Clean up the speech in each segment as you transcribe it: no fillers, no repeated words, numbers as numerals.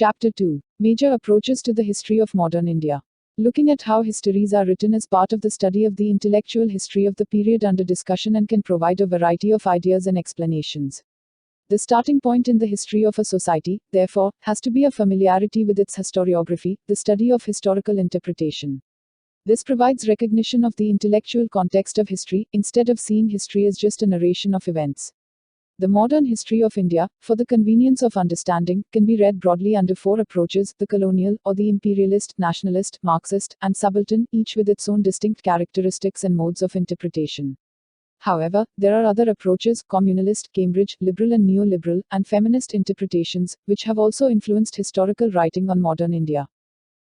Chapter 2. Major approaches to the history of modern India. Looking at how histories are written is part of the study of the intellectual history of the period under discussion and can provide a variety of ideas and explanations. The starting point in the history of a society, therefore, has to be a familiarity with its historiography, the study of historical interpretation. This provides recognition of the intellectual context of history, instead of seeing history as just a narration of events. The modern history of India, for the convenience of understanding, can be read broadly under four approaches: the colonial, or the imperialist, nationalist, Marxist, and subaltern, each with its own distinct characteristics and modes of interpretation. However, there are other approaches: communalist, Cambridge, liberal and neoliberal, and feminist interpretations, which have also influenced historical writing on modern India.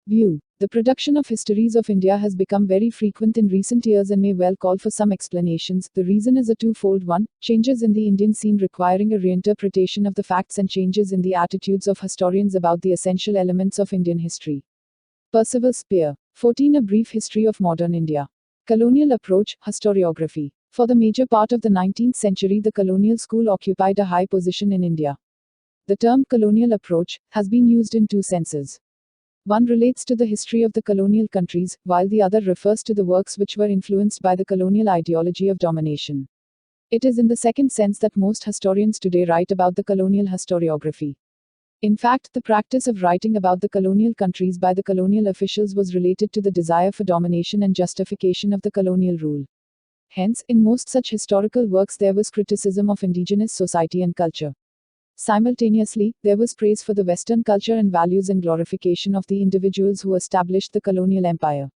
View. The production of histories of India has become very frequent in recent years and may well call for some explanations. The reason is a twofold one: changes in the Indian scene requiring a reinterpretation of the facts, and changes in the attitudes of historians about the essential elements of Indian history. Percival Spear. 14. A brief history of modern India. Colonial approach, historiography. For the major part of the 19th century, the colonial school occupied a high position in India. The term colonial approach has been used in two senses. One relates to the history of the colonial countries, while the other refers to the works which were influenced by the colonial ideology of domination. It is in the second sense that most historians today write about the colonial historiography. In fact, the practice of writing about the colonial countries by the colonial officials was related to the desire for domination and justification of the colonial rule. Hence, in most such historical works there was criticism of indigenous society and culture. Simultaneously, there was praise for the Western culture and values and glorification of the individuals who established the colonial empire.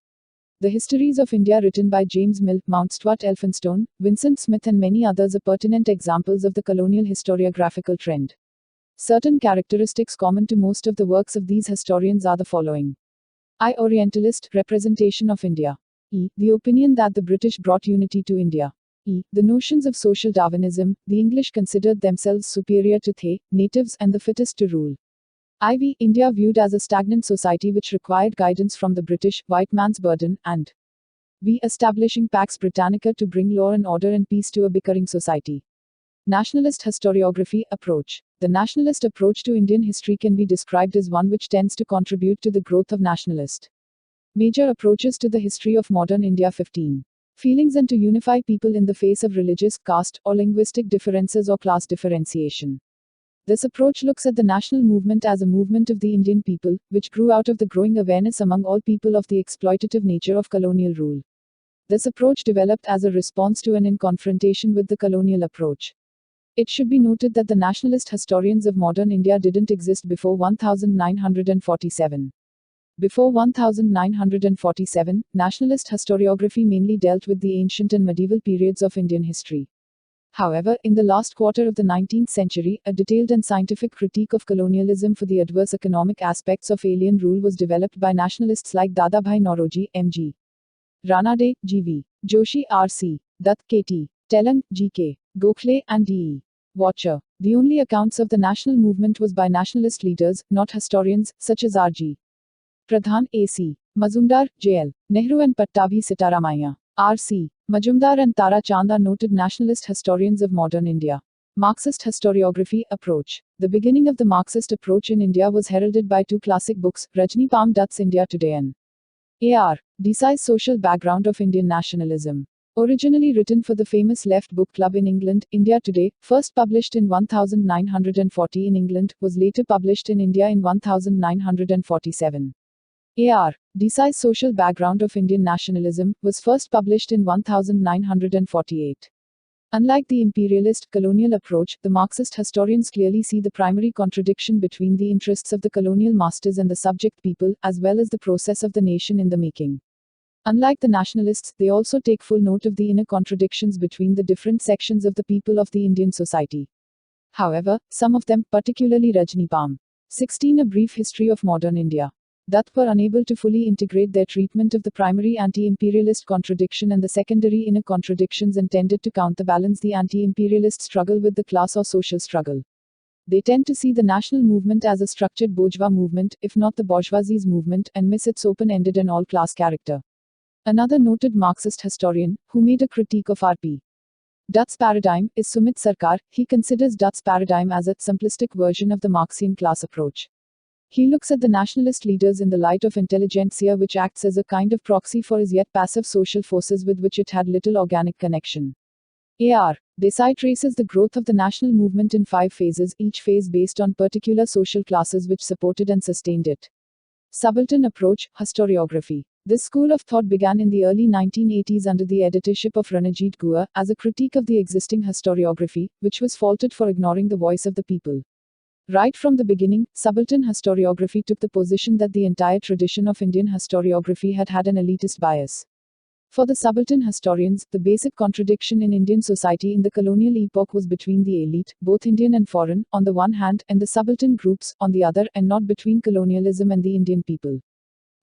The histories of India written by James Mill, Mountstuart Elphinstone, Vincent Smith and many others are pertinent examples of the colonial historiographical trend. Certain characteristics common to most of the works of these historians are the following. I. Orientalist, representation of India. E. The opinion that the British brought unity to India. E. The notions of social Darwinism: the English considered themselves superior to the natives and the fittest to rule. IV. India viewed as a stagnant society which required guidance from the British, white man's burden, and V. Establishing Pax Britannica to bring law and order and peace to a bickering society. Nationalist historiography approach. The nationalist approach to Indian history can be described as one which tends to contribute to the growth of nationalist. Major approaches to the history of modern India. 15. Feelings and to unify people in the face of religious, caste, or linguistic differences or class differentiation. This approach looks at the national movement as a movement of the Indian people, which grew out of the growing awareness among all people of the exploitative nature of colonial rule. This approach developed as a response to and in confrontation with the colonial approach. It should be noted that the nationalist historians of modern India didn't exist before 1947. Before 1947, nationalist historiography mainly dealt with the ancient and medieval periods of Indian history. However, in the last quarter of the 19th century, a detailed and scientific critique of colonialism for the adverse economic aspects of alien rule was developed by nationalists like Dadabhai Nauroji, M.G. Ranade, G.V. Joshi, R.C. Dutt, K.T. Telang, G.K. Gokhale, and D.E. Watcher. The only accounts of the national movement was by nationalist leaders, not historians, such as R.G. Pradhan, A.C. Mazumdar, J.L. Nehru and Pattabhi Sitaramaiah. R.C. Majumdar and Tara Chand are noted nationalist historians of modern India. Marxist historiography approach. The beginning of the Marxist approach in India was heralded by two classic books, Rajni Palm Dutt's India Today and A.R. Desai's Social Background of Indian Nationalism. Originally written for the famous Left Book Club in England, India Today, first published in 1940 in England, was later published in India in 1947. A.R. Desai's Social Background of Indian Nationalism was first published in 1948. Unlike the imperialist, colonial approach, the Marxist historians clearly see the primary contradiction between the interests of the colonial masters and the subject people, as well as the process of the nation in the making. Unlike the nationalists, they also take full note of the inner contradictions between the different sections of the people of the Indian society. However, some of them, particularly Rajni Palm. 16. A brief history of modern India. Dutt were unable to fully integrate their treatment of the primary anti-imperialist contradiction and the secondary inner contradictions, and tended to counterbalance the anti-imperialist struggle with the class or social struggle. They tend to see the national movement as a structured bourgeois movement, if not the bourgeoisie's movement, and miss its open-ended and all-class character. Another noted Marxist historian, who made a critique of R.P. Dutt's paradigm, is Sumit Sarkar. He considers Dutt's paradigm as a simplistic version of the Marxian class approach. He looks at the nationalist leaders in the light of intelligentsia, which acts as a kind of proxy for his yet passive social forces with which it had little organic connection. A.R. Desai traces the growth of the national movement in 5 phases, each phase based on particular social classes which supported and sustained it. Subaltern approach, historiography. This school of thought began in the early 1980s under the editorship of Ranajit Guha, as a critique of the existing historiography, which was faulted for ignoring the voice of the people. Right from the beginning, subaltern historiography took the position that the entire tradition of Indian historiography had had an elitist bias. For the subaltern historians, the basic contradiction in Indian society in the colonial epoch was between the elite, both Indian and foreign, on the one hand, and the subaltern groups, on the other, and not between colonialism and the Indian people.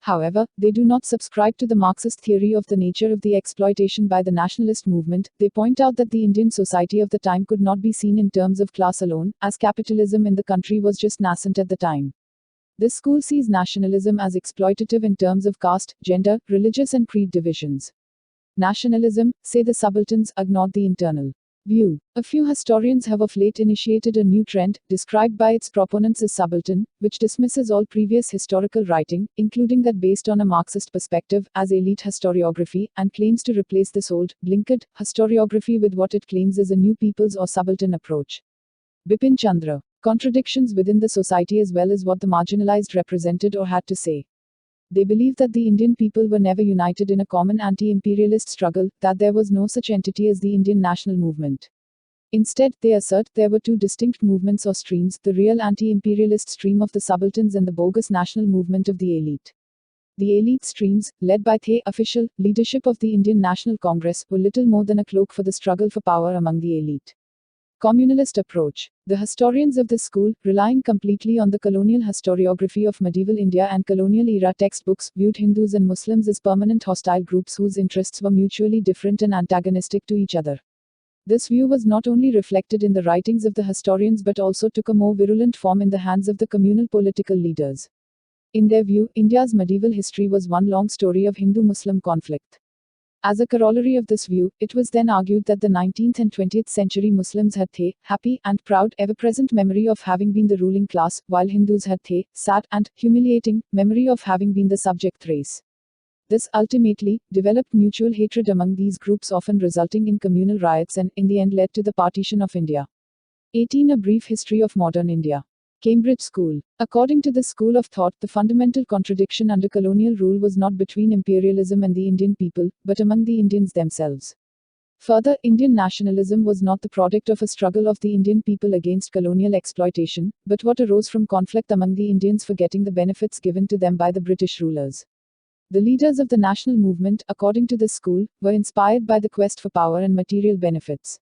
However, they do not subscribe to the Marxist theory of the nature of the exploitation by the nationalist movement. They point out that the Indian society of the time could not be seen in terms of class alone, as capitalism in the country was just nascent at the time. This school sees nationalism as exploitative in terms of caste, gender, religious and creed divisions. Nationalism, say the subalterns, ignored the internal view. A few historians have of late initiated a new trend, described by its proponents as subaltern, which dismisses all previous historical writing, including that based on a Marxist perspective, as elite historiography, and claims to replace this old, blinkered, historiography with what it claims is a new people's or subaltern approach. Bipin Chandra. Contradictions within the society as well as what the marginalized represented or had to say. They believe that the Indian people were never united in a common anti-imperialist struggle, that there was no such entity as the Indian national movement. Instead, they assert, there were 2 distinct movements or streams, the real anti-imperialist stream of the subalterns and the bogus national movement of the elite. The elite streams, led by the official leadership of the Indian National Congress, were little more than a cloak for the struggle for power among the elite. Communalist approach. The historians of this school, relying completely on the colonial historiography of medieval India and colonial era textbooks, viewed Hindus and Muslims as permanent hostile groups whose interests were mutually different and antagonistic to each other. This view was not only reflected in the writings of the historians but also took a more virulent form in the hands of the communal political leaders. In their view, India's medieval history was one long story of Hindu-Muslim conflict. As a corollary of this view, it was then argued that the 19th and 20th century Muslims had the happy and proud, ever-present memory of having been the ruling class, while Hindus had the sad and humiliating memory of having been the subject race. This ultimately developed mutual hatred among these groups, often resulting in communal riots and, in the end, led to the partition of India. 18. A brief history of modern India. Cambridge School. According to this school of thought, the fundamental contradiction under colonial rule was not between imperialism and the Indian people, but among the Indians themselves. Further, Indian nationalism was not the product of a struggle of the Indian people against colonial exploitation, but what arose from conflict among the Indians for getting the benefits given to them by the British rulers. The leaders of the national movement, according to this school, were inspired by the quest for power and material benefits.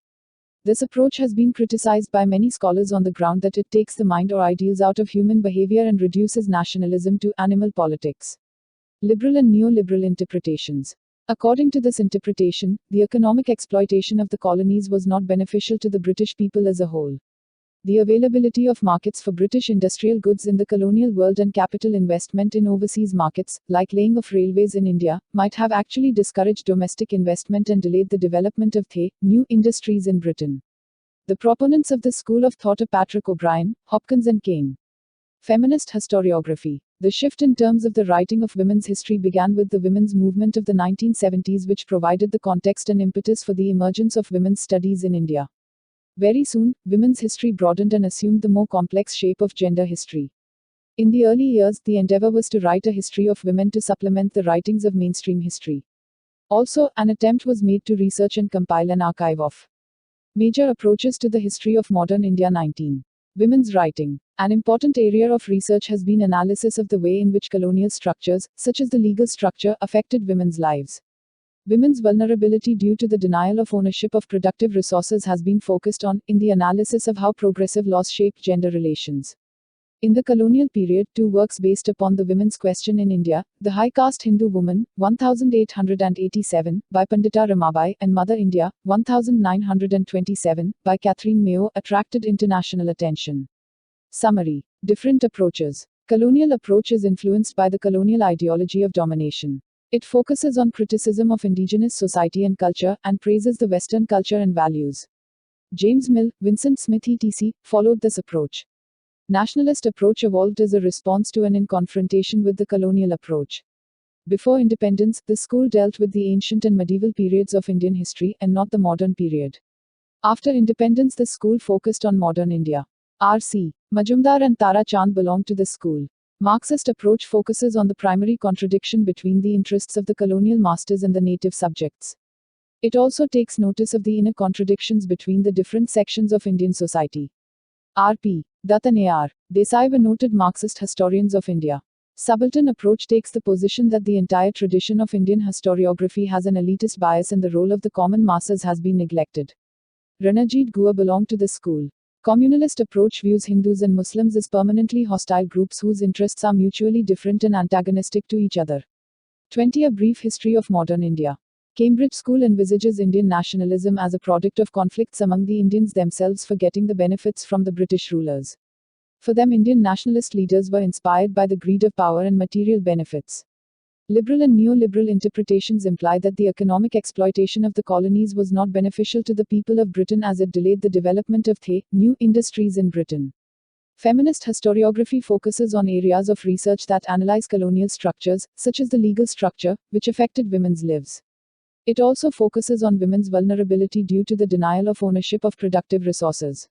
This approach has been criticized by many scholars on the ground that it takes the mind or ideals out of human behavior and reduces nationalism to animal politics. Liberal and neoliberal interpretations. According to this interpretation, the economic exploitation of the colonies was not beneficial to the British people as a whole. The availability of markets for British industrial goods in the colonial world and capital investment in overseas markets, like laying of railways in India, might have actually discouraged domestic investment and delayed the development of the new industries in Britain. The proponents of this school of thought are Patrick O'Brien, Hopkins and Kane. Feminist historiography. The shift in terms of the writing of women's history began with the women's movement of the 1970s, which provided the context and impetus for the emergence of women's studies in India. Very soon, women's history broadened and assumed the more complex shape of gender history. In the early years, the endeavor was to write a history of women to supplement the writings of mainstream history. Also, an attempt was made to research and compile an archive of major approaches to the history of modern India. 19. Women's writing. An important area of research has been analysis of the way in which colonial structures, such as the legal structure, affected women's lives. Women's vulnerability due to the denial of ownership of productive resources has been focused on, in the analysis of how progressive laws shaped gender relations. In the colonial period, 2 works based upon the women's question in India, The High Caste Hindu Woman, 1887, by Pandita Ramabai, and Mother India, 1927, by Catherine Mayo, attracted international attention. Summary. Different approaches. Colonial approach is influenced by the colonial ideology of domination. It focuses on criticism of indigenous society and culture, and praises the Western culture and values. James Mill, Vincent Smith etc. followed this approach. Nationalist approach evolved as a response to and in confrontation with the colonial approach. Before independence, the school dealt with the ancient and medieval periods of Indian history, and not the modern period. After independence, the school focused on modern India. R.C. Majumdar and Tara Chand belonged to the school. Marxist approach focuses on the primary contradiction between the interests of the colonial masters and the native subjects. It also takes notice of the inner contradictions between the different sections of Indian society. R.P. Dutt and A.R. Desai were noted Marxist historians of India. Subaltern approach takes the position that the entire tradition of Indian historiography has an elitist bias and the role of the common masses has been neglected. Ranajit Guha belonged to the school. Communalist approach views Hindus and Muslims as permanently hostile groups whose interests are mutually different and antagonistic to each other. 20. A brief history of modern India. Cambridge School envisages Indian nationalism as a product of conflicts among the Indians themselves for getting the benefits from the British rulers. For them, Indian nationalist leaders were inspired by the greed of power and material benefits. Liberal and neoliberal interpretations imply that the economic exploitation of the colonies was not beneficial to the people of Britain as it delayed the development of new industries in Britain. Feminist historiography focuses on areas of research that analyze colonial structures, such as the legal structure, which affected women's lives. It also focuses on women's vulnerability due to the denial of ownership of productive resources.